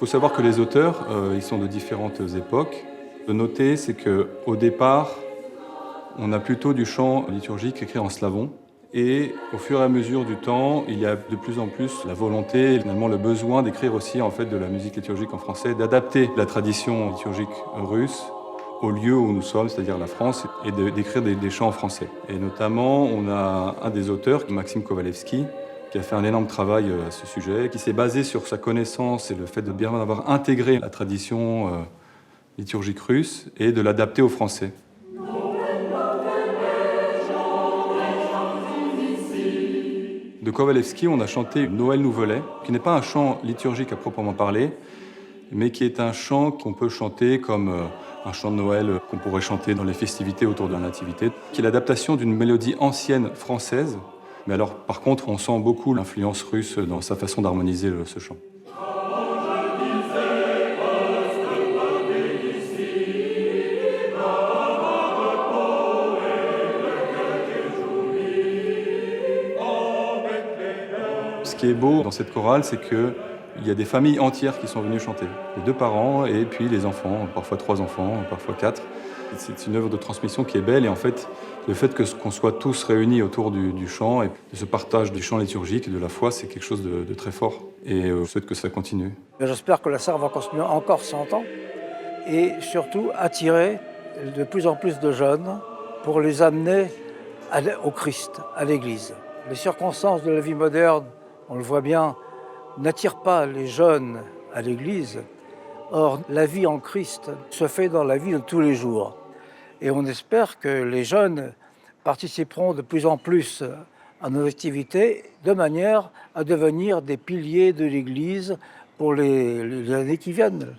faut savoir que les auteurs, ils sont de différentes époques. De noter, c'est qu'au départ, on a plutôt du chant liturgique écrit en slavon. Et au fur et à mesure du temps, il y a de plus en plus la volonté, finalement le besoin d'écrire aussi en fait de la musique liturgique en français, d'adapter la tradition liturgique russe au lieu où nous sommes, c'est-à-dire la France, et d'écrire des chants en français. Et notamment, on a un des auteurs, Maxime Kovalevski, qui a fait un énorme travail à ce sujet, qui s'est basé sur sa connaissance et le fait de bien avoir intégré la tradition liturgique russe et de l'adapter au français. De Kovalevski, on a chanté Noël Nouvelet, qui n'est pas un chant liturgique à proprement parler, mais qui est un chant qu'on peut chanter comme un chant de Noël qu'on pourrait chanter dans les festivités autour de la Nativité, qui est l'adaptation d'une mélodie ancienne française. Mais alors, par contre, on sent beaucoup l'influence russe dans sa façon d'harmoniser ce chant. Ce qui est beau dans cette chorale, c'est qu'il y a des familles entières qui sont venues chanter. Les deux parents et puis les enfants, parfois 3 enfants, parfois 4. C'est une œuvre de transmission qui est belle et en fait, le fait qu'on soit tous réunis autour du chant et de ce partage du chant liturgique et de la foi, c'est quelque chose de très fort. Et je souhaite que ça continue. J'espère que la Sarre va continuer encore 100 ans et surtout attirer de plus en plus de jeunes pour les amener au Christ, à l'Église. Les circonstances de la vie moderne, on le voit bien, n'attirent pas les jeunes à l'Église. Or, la vie en Christ se fait dans la vie de tous les jours. Et on espère que les jeunes participeront de plus en plus à nos activités de manière à devenir des piliers de l'Église pour les années qui viennent.